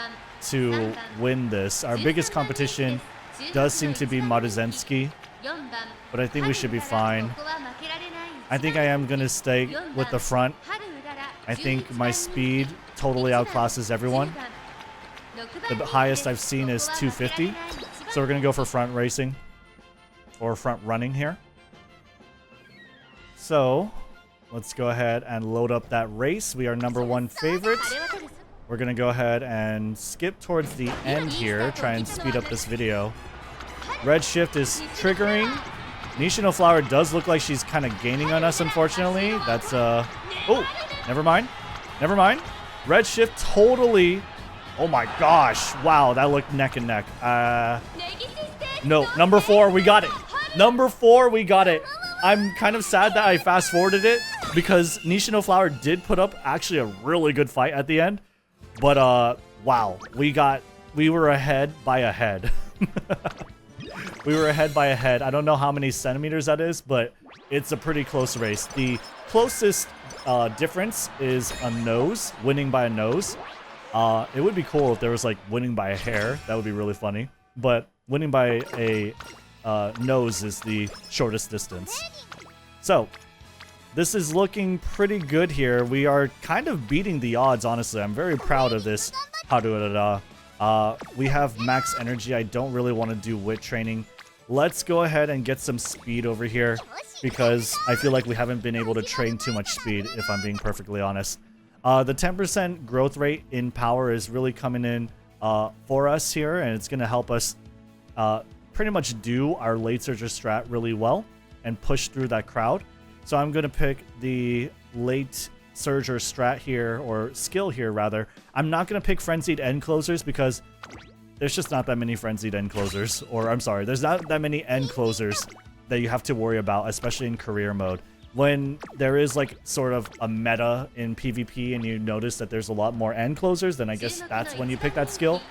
to win this. Our biggest competition does seem to be Maruzensky, but I think we should be fine. I think I am going to stay with the front. I think my speed totally outclasses everyone. The highest I've seen is 250. So we're going to go for front racing. Or front running here. So let's go ahead and load up that race. We are #1 favorite. We're going to go ahead and skip towards the end here. Try and speed up this video. Red shift is triggering. Nishino Flower does look like she's kind of gaining on us, unfortunately. That's, oh, never mind. Never mind. Red shift totally... Oh my gosh. Wow, that looked neck and neck. No, #4, we got it. #4, we got it. I'm kind of sad that I fast-forwarded it because Nishino Flower did put up actually a really good fight at the end. But, wow, we were ahead by a head. We were ahead by a head. I don't know how many centimeters that is, but it's a pretty close race. The closest difference is a nose, winning by a nose. It would be cool if there was like winning by a hair. That would be really funny. But winning by a nose is the shortest distance. So this is looking pretty good here. We are kind of beating the odds, honestly. I'm very proud of this Haru Urara. We have max energy. I don't really want to do wit training. Let's go ahead and get some speed over here because I feel like we haven't been able to train too much speed, if I'm being perfectly honest. The 10% growth rate in power is really coming in for us here, and it's going to help us pretty much do our late surger strat really well and push through that crowd. So I'm going to pick the late surger strat here, or skill here rather. I'm not going to pick frenzied end closers because there's just not that many frenzied end closers, or I'm sorry, there's not that many end closers that you have to worry about, especially in career mode. When there is like sort of a meta in PvP and you notice that there's a lot more end closers, then I guess that's when you pick that skill.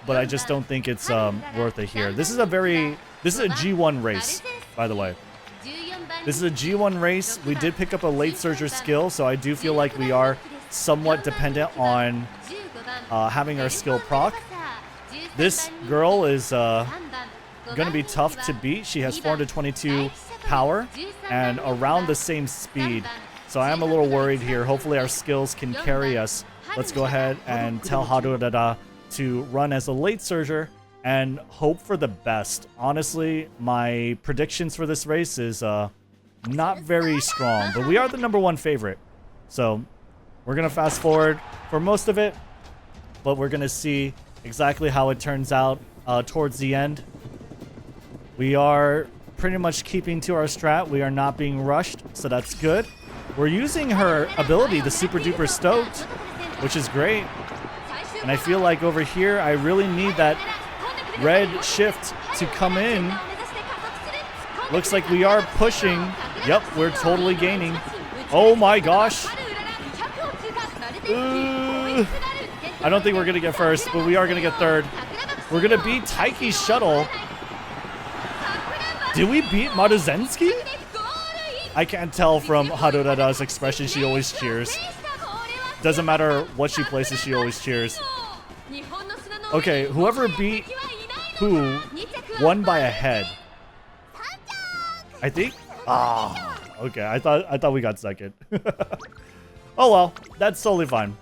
But I just don't think it's worth it here. This is a G1 race, by the way. This is a G1 race. We did pick up a late surger skill, so I do feel like we are somewhat dependent on having our skill proc. This girl is going to be tough to beat. She has 422 power and around the same speed. So I am a little worried here. Hopefully our skills can carry us. Let's go ahead and tell Haru Urara to run as a late surger and hope for the best. Honestly, my predictions for this race is not very strong, but we are the #1 favorite. So we're going to fast forward for most of it, but we're going to see exactly how it turns out towards the end. We are pretty much keeping to our strat. We are not being rushed, so that's good. We're using her ability, the Super Duper Stoked, which is great. And I feel like over here, I really need that red shift to come in. Looks like we are pushing. Yep, we're totally gaining. Oh my gosh. I don't think we're going to get first, but we are going to get third. We're going to beat Taiki's shuttle. Did we beat Maruzensky? I can't tell from Haru Urara's expression. She always cheers. Doesn't matter what she places, she always cheers. Okay, whoever beat who won by a head. I think. Ah, okay. I thought we got second. Oh well, that's totally fine.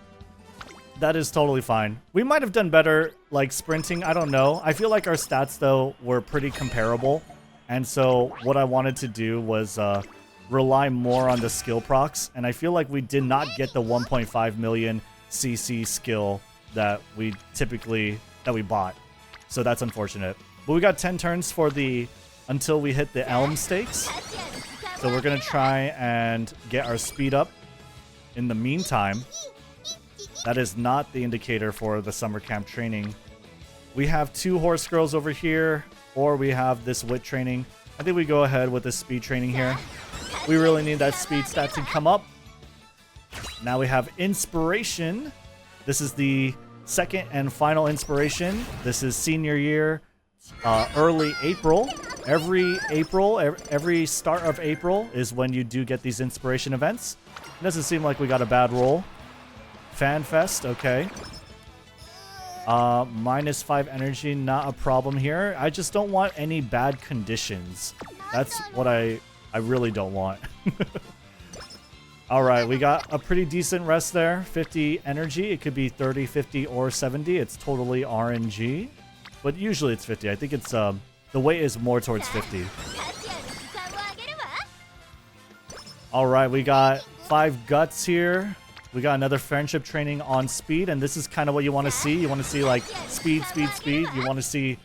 That is totally fine. We might have done better, like sprinting. I don't know. I feel like our stats though were pretty comparable, and so what I wanted to do was rely more on the skill procs, and I feel like we did not get the 1.5 million CC skill that we bought. So that's unfortunate. But we got 10 turns for the until we hit the Elm Stakes. So we're gonna try and get our speed up. In the meantime, that is not the indicator for the summer camp training. We have 2 horse girls over here, or we have this wit training. I think we go ahead with the speed training here. We really need that speed stat to come up. Now we have inspiration. This is the second and final inspiration. This is senior year, early April. Every start of April is when you do get these inspiration events. It doesn't seem like we got a bad roll. FanFest, okay. -5 energy, not a problem here. I just don't want any bad conditions. That's what I really don't want. All right, we got a pretty decent rest there. 50 energy. It could be 30, 50, or 70. It's totally RNG. But usually it's 50. I think it's the weight is more towards 50. All right, we got 5 guts here. We got another friendship training on speed, and this is kind of what you want to see. You want to see like speed, speed, speed. You want to see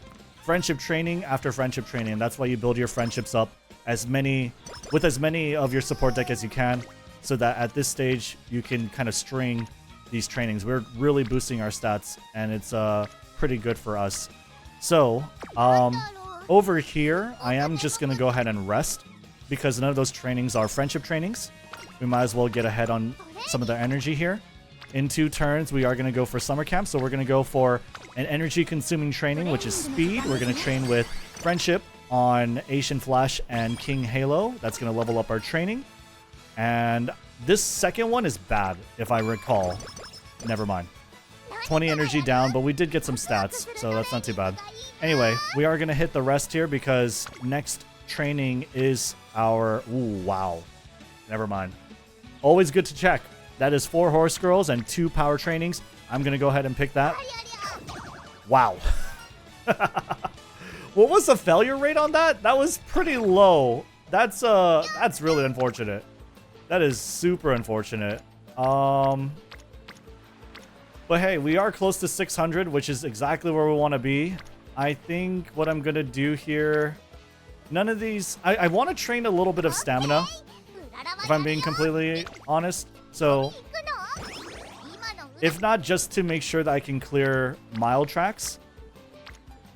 friendship training after friendship training, and that's why you build your friendships up with as many of your support deck as you can, so that at this stage you can kind of string these trainings. We're really boosting our stats, and it's pretty good for us. So over here, I am just gonna go ahead and rest because none of those trainings are friendship trainings. We might as well get ahead on some of their energy here. In 2 turns, we are going to go for summer camp. So we're going to go for an energy consuming training, which is speed. We're going to train with friendship on Asian Flash and King Halo. That's going to level up our training. And this second one is bad, if I recall. Never mind. 20 energy down, but we did get some stats, so that's not too bad. Anyway, we are going to hit the rest here because next training is our... Ooh, wow. Never mind. Always good to check. That is 4 horse girls and 2 power trainings. I'm going to go ahead and pick that. Wow. What was the failure rate on that? That was pretty low. That's really unfortunate. That is super unfortunate. But hey, we are close to 600, which is exactly where we want to be. I think what I'm going to do here... None of these... I want to train a little bit of stamina, if I'm being completely honest. So, if not just to make sure that I can clear mile tracks,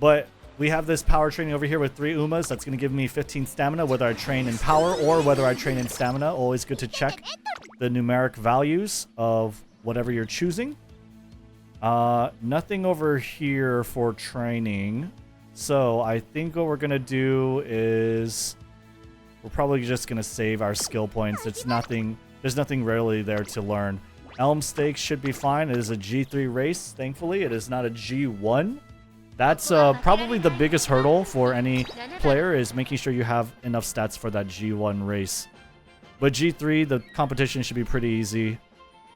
but we have this power training over here with 3 Umas. That's going to give me 15 stamina, whether I train in power or whether I train in stamina. Always good to check the numeric values of whatever you're choosing. Nothing over here for training. So, I think what we're going to do is... We're probably just going to save our skill points. There's nothing really there to learn. Elm Stakes should be fine. It is a G3 race, thankfully. It is not a G1. That's probably the biggest hurdle for any player, is making sure you have enough stats for that G1 race. But G3, the competition should be pretty easy.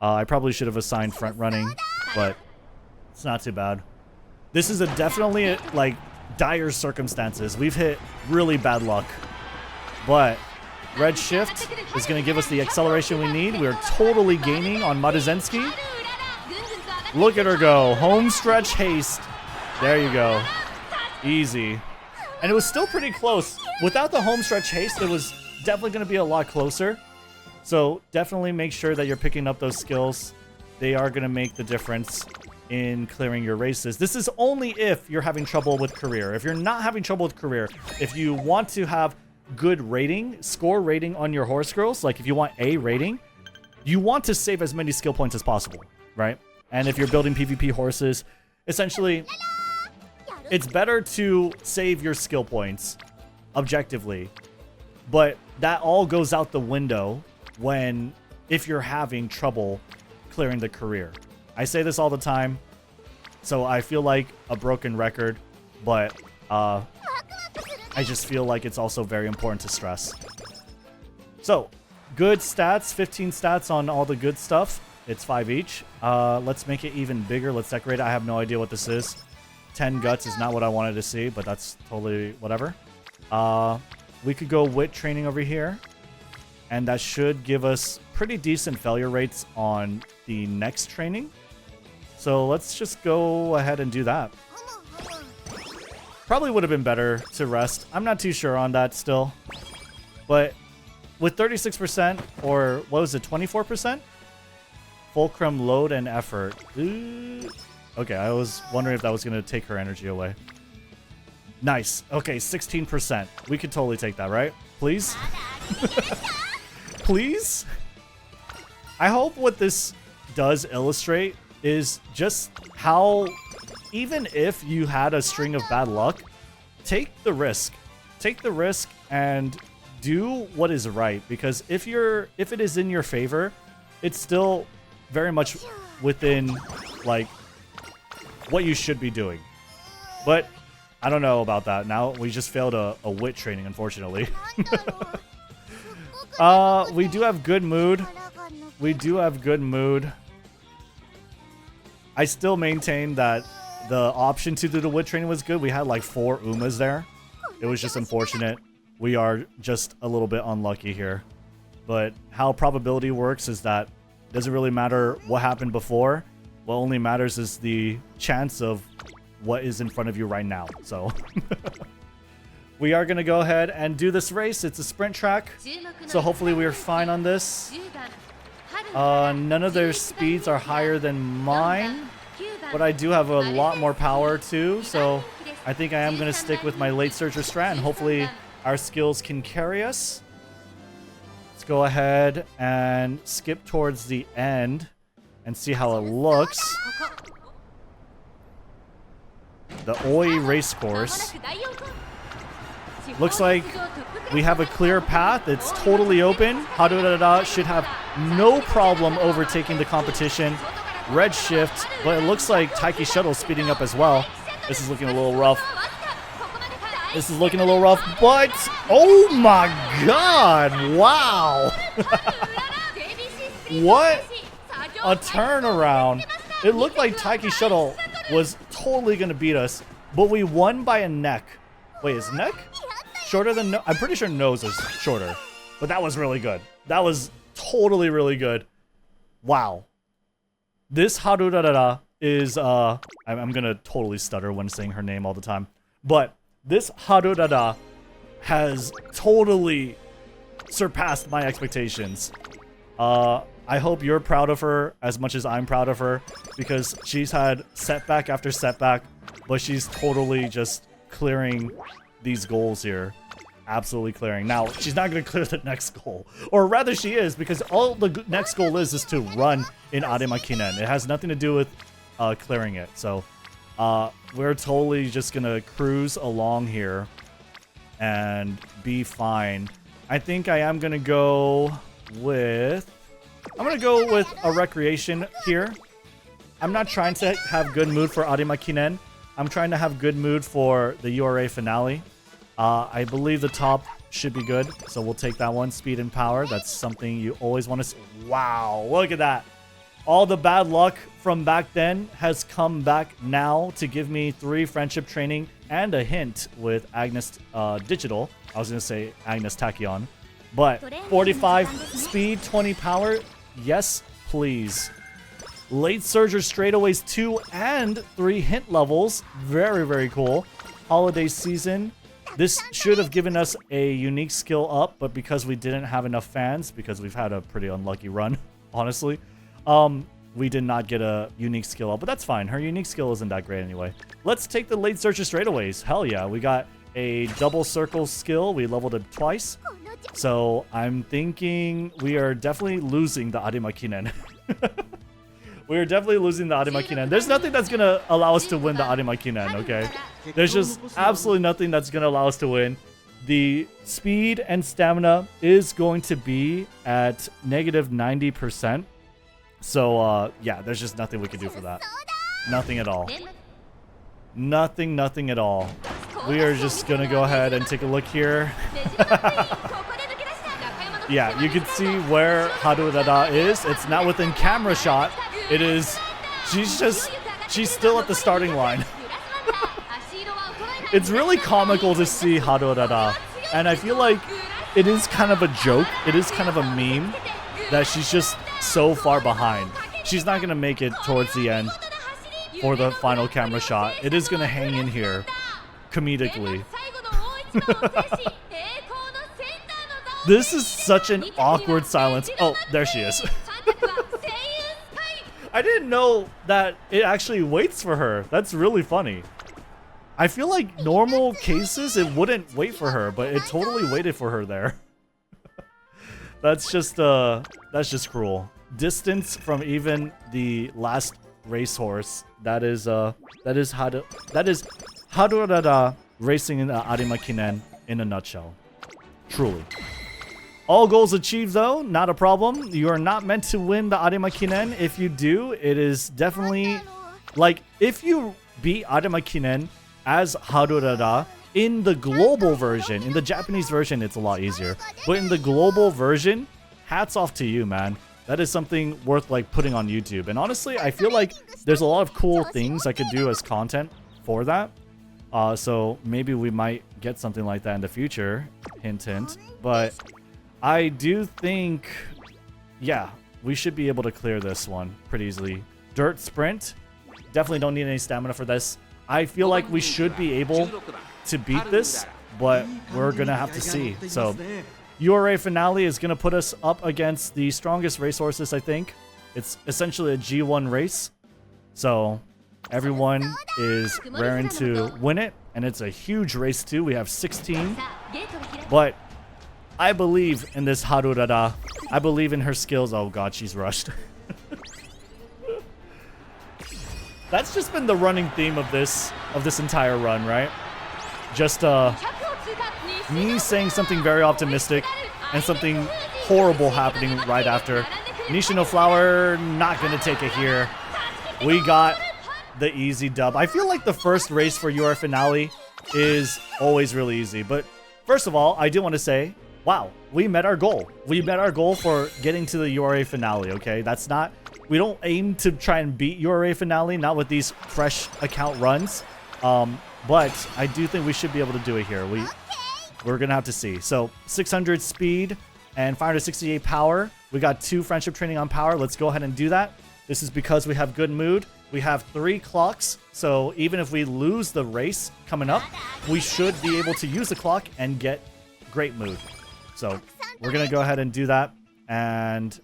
I probably should have assigned front running, but it's not too bad. This is definitely like dire circumstances. We've hit really bad luck. But red shift is going to give us the acceleration we need. We're totally gaining on Maruzensky. Look at her go. Home stretch haste. There you go. Easy. And it was still pretty close. Without the home stretch haste, it was definitely going to be a lot closer. So definitely make sure that you're picking up those skills. They are going to make the difference in clearing your races. This is only if you're having trouble with career. If you're not having trouble with career, if you want to have good rating, score rating on your horse girls, like if you want A rating, you want to save as many skill points as possible, right? And if you're building PvP horses, essentially, it's better to save your skill points objectively, but that all goes out the window if you're having trouble clearing the career. I say this all the time, so I feel like a broken record, but I just feel like it's also very important to stress. So, good stats, 15 stats on all the good stuff. It's 5 each. Let's make it even bigger. Let's decorate it. I have no idea what this is. 10 guts is not what I wanted to see, but that's totally whatever. We could go wit training over here, and that should give us pretty decent failure rates on the next training. So let's just go ahead and do that. Probably would have been better to rest. I'm not too sure on that still. But with 36%, or what was it, 24%? Fulcrum load and effort. Ooh. Okay, I was wondering if that was going to take her energy away. Nice. Okay, 16%. We could totally take that, right? Please? Please? I hope what this does illustrate is just how, even if you had a string of bad luck, take the risk. Take the risk and do what is right. Because if it is in your favor, it's still very much within, like, what you should be doing. But I don't know about that. Now we just failed a wit training, unfortunately. We do have good mood. We do have good mood. I still maintain that the option to do the wit training was good. We had like 4 Umas there. It was just unfortunate. We are just a little bit unlucky here. But how probability works is that it doesn't really matter what happened before. What only matters is the chance of what is in front of you right now. So we are going to go ahead and do this race. It's a sprint track. So hopefully we are fine on this. None of their speeds are higher than mine, but I do have a lot more power too. So I think I am going to stick with my late surger strat, and hopefully our skills can carry us. Let's go ahead and skip towards the end and see how it looks. The Oi race course. Looks like we have a clear path. It's totally open. Haru Urara should have no problem overtaking the competition. Red shift, but it looks like Taiki Shuttle speeding up as well. This is looking a little rough. This is looking a little rough, but oh my god, wow. What a turnaround. It looked like Taiki Shuttle was totally going to beat us, but we won by a neck. Wait, is neck shorter than no? I'm pretty sure nose is shorter, but that was really good. That was totally really good. Wow. This Haru Urara is, I'm going to totally stutter when saying her name all the time, but this Haru Urara has totally surpassed my expectations. I hope you're proud of her as much as I'm proud of her, because she's had setback after setback, but she's totally just clearing these goals here. Absolutely clearing. Now, she's not going to clear the next goal. Or rather, she is, because all the next goal is to run in Arima Kinen. It has nothing to do with clearing it. So, we're totally just going to cruise along here and be fine. I think I am going to go with... I'm going to go with a recreation here. I'm not trying to have good mood for Arima Kinen. I'm trying to have good mood for the URA Finale. I believe the top should be good, so we'll take that one. Speed and power, that's something you always want to see. Wow, look at that. All the bad luck from back then has come back now to give me 3 friendship training and a hint with Agnes Digital. I was going to say Agnes Tachyon. But 45 speed, 20 power, yes, please. Late Surger straightaways 2 and 3 hint levels. Very, very cool. Holiday season. This should have given us a unique skill up, but because we didn't have enough fans, because we've had a pretty unlucky run, honestly, we did not get a unique skill up, but that's fine. Her unique skill isn't that great anyway. Let's take the late searcher straightaways. Hell yeah, we got a double circle skill. We leveled it twice. So I'm thinking we are definitely losing the Arima Kinen. We are definitely losing the Arima Kinen. There's nothing that's going to allow us to win the Arima Kinen, okay? There's just absolutely nothing that's going to allow us to win. The speed and stamina is going to be at negative 90%. So, yeah, there's just nothing we can do for that. Nothing at all. Nothing at all. We are just going to go ahead and take a look here. Yeah, you can see where Haru Urara is. It's not within camera shot. It is, she's still at the starting line. It's really comical to see Haru Urara. And I feel like it is kind of a joke. It is kind of a meme that she's just so far behind. She's not going to make it towards the end for the final camera shot. It is going to hang in here comedically. This is such an awkward silence. Oh, there she is. I didn't know that it actually waits for her. That's really funny. I feel like normal cases, it wouldn't wait for her, but it totally waited for her there. That's just cruel. Distance from even the last racehorse. That is Haru Urara racing in Arima Kinen in a nutshell. Truly. All goals achieved though, not a problem. You are not meant to win the Arima Kinen. If you do, it is definitely like if you beat Arima Kinen as Haru Urara in the global version, in the Japanese version, it's a lot easier. But in the global version, hats off to you, man. That is something worth like putting on YouTube. And honestly, I feel like there's a lot of cool things I could do as content for that. So maybe we might get something like that in the future. Hint, hint. But I do think, yeah, we should be able to clear this one pretty easily. Dirt sprint. Definitely don't need any stamina for this. I feel like we should be able to beat this, but we're going to have to see. So URA Finale is going to put us up against the strongest racehorses, I think. It's essentially a G1 race. So everyone is raring to win it. And it's a huge race too. We have 16. But I believe in this Haru Urara. I believe in her skills. Oh god, she's rushed. That's just been the running theme of this entire run, right? Just me saying something very optimistic and something horrible happening right after. Nishino Flower not gonna take it here. We got the easy dub. I feel like the first race for URA Finale is always really easy. But first of all, I do want to say, wow, we met our goal. We met our goal for getting to the URA Finale, okay? That's not... We don't aim to try and beat URA Finale, not with these fresh account runs. But I do think we should be able to do it here. We're going to have to see. So 600 speed and 568 power. We got 2 friendship training on power. Let's go ahead and do that. This is because we have good mood. We have 3 clocks. So even if we lose the race coming up, we should be able to use the clock and get great mood. So we're going to go ahead and do that. And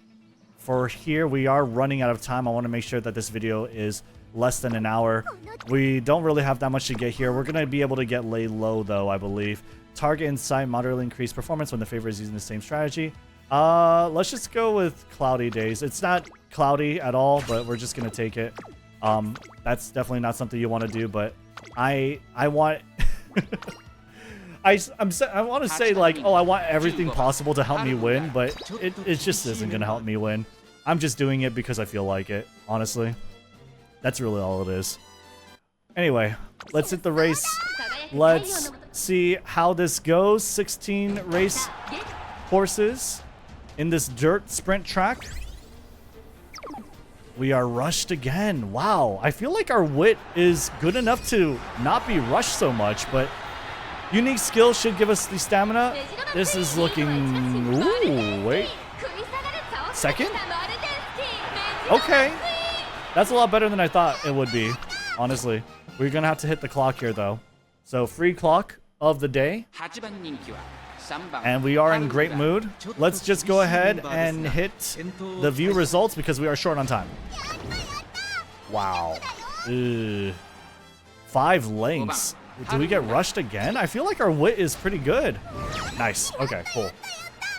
for here, we are running out of time. I want to make sure that this video is less than an hour. We don't really have that much to get here. We're going to be able to get lay low, though, I believe. Target and sight moderately increase performance when the favorite is using the same strategy. Let's just go with cloudy days. It's not cloudy at all, but we're just going to take it. That's definitely not something you want to do, but I want... I want to say, like, oh, I want everything possible to help me win, but it just isn't going to help me win. I'm just doing it because I feel like it, honestly. That's really all it is. Anyway, let's hit the race. Let's see how this goes. 16 race horses in this dirt sprint track. We are rushed again. Wow, I feel like our wit is good enough to not be rushed so much, but unique skill should give us the stamina. This is looking... Ooh, wait. Second? Okay. That's a lot better than I thought it would be, honestly. We're going to have to hit the clock here, though. So, free clock. of the day. And we are in great mood. Let's just go ahead and hit the view results because we are short on time. Wow. Ugh. 5 lengths. Do we get rushed again? I feel like our wit is pretty good. Nice. Okay, cool.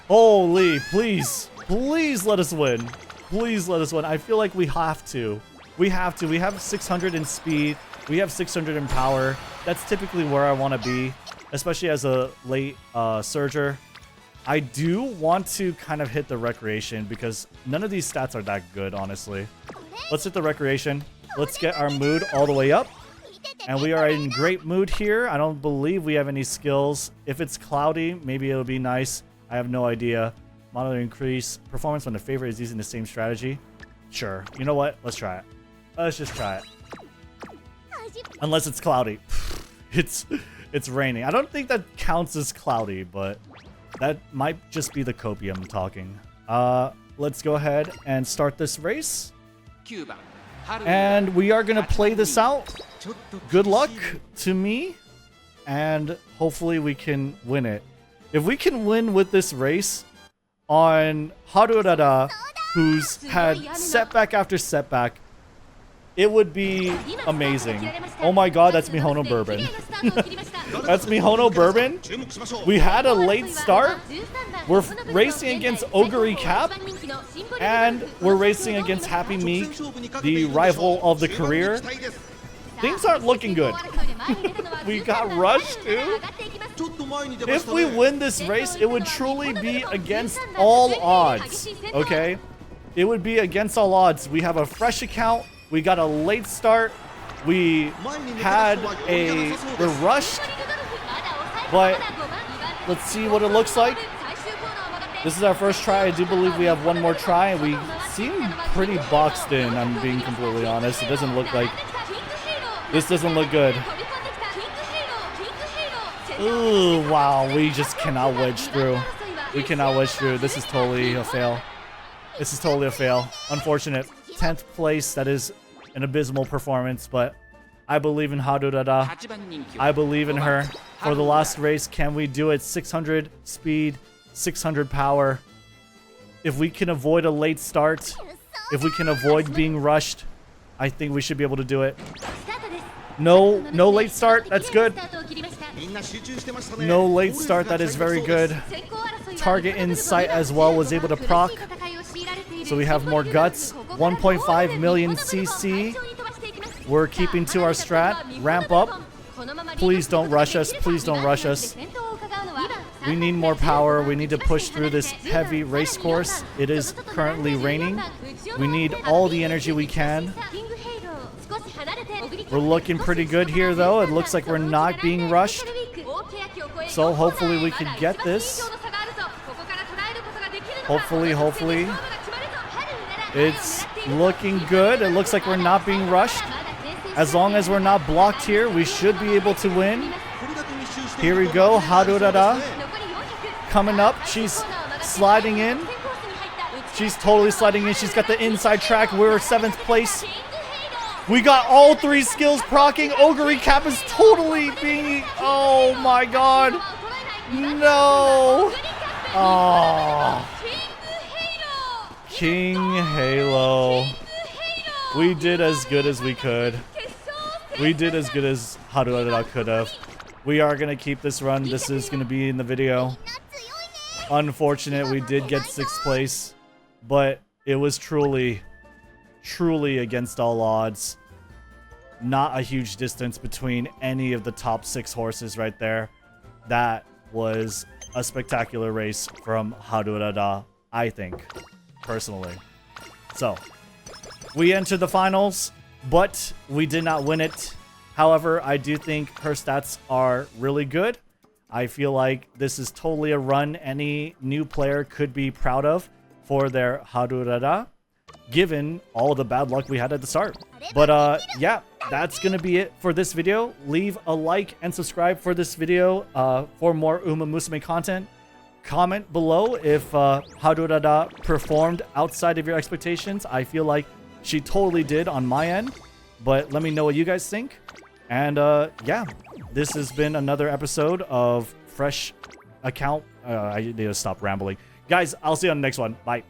Holy, please. Please let us win. Please let us win. I feel like we have to. We have to. We have 600 in speed. We have 600 in power. That's typically where I want to be, especially as a late surger. I do want to kind of hit the recreation because none of these stats are that good, honestly. Let's hit the recreation. Let's get our mood all the way up. And we are in great mood here. I don't believe we have any skills. If it's cloudy, maybe it'll be nice. I have no idea. Monitor increase. Performance when the favorite is using the same strategy. Sure. You know what? Let's try it. Let's just try it. Unless it's cloudy. It's raining. I don't think that counts as cloudy, but that might just be the copium talking. Let's go ahead and start this race. And we are going to play this out. Good luck to me. And hopefully we can win it. If we can win with this race on Haru Urara, who's had setback after setback, it would be amazing. Oh my god, that's Mihono Bourbon. That's Mihono Bourbon. We had a late start. We're racing against Ogre Cap. And we're racing against Happy Meek, the rival of the career. Things aren't looking good. We got rushed too. If we win this race, it would truly be against all odds. Okay? It would be against all odds. We have a fresh account. We got a late start. We're rushed. But let's see what it looks like. This is our first try. I do believe we have one more try. We seem pretty boxed in, I'm being completely honest. It doesn't look like... This doesn't look good. Ooh, wow. We just cannot wedge through. We cannot wedge through. This is totally a fail. This is totally a fail. Unfortunate. 10th place. That is an abysmal performance, but I believe in Haru Urara. I believe in her. For the last race, can we do it? 600 speed, 600 power. If we can avoid a late start, if we can avoid being rushed, I think we should be able to do it. No late start. That's good. No late start. That is very good. Target in sight as well. Was able to proc. So we have more guts. 1.5 million CC. We're keeping to our strat. Ramp up. Please don't rush us. Please don't rush us. We need more power. We need to push through this heavy race course. It is currently raining. We need all the energy we can. We're looking pretty good here, though. It looks like we're not being rushed. So hopefully we can get this. Hopefully. It's looking good. It looks like we're not being rushed. As long as we're not blocked here, we should be able to win. Here we go. Haru Urara coming up. She's sliding in. She's totally sliding in. She's got the inside track. We're 7th place. We got all 3 skills proccing. Ogre Cap is totally being... Oh my god. No. Oh. King Halo. We did as good as we could. We did as good as Haru Urara could have. We are going to keep this run. This is going to be in the video. Unfortunate, we did get 6th place. But it was truly against all odds. Not a huge distance between any of the top 6 horses right there. That was a spectacular race from Haru Urara, I think, personally. So, we entered the finals, but we did not win it. However, I do think her stats are really good. I feel like this is totally a run any new player could be proud of for their Haru Urara, given all the bad luck we had at the start. But yeah, that's gonna be it for this video. Leave a like and subscribe for this video for more Umamusume content. Comment below if Haru Urara performed outside of your expectations. I feel like she totally did on my end, but let me know what you guys think. And yeah, this has been another episode of Fresh Account. I need to stop rambling. Guys, I'll see you on the next one. Bye.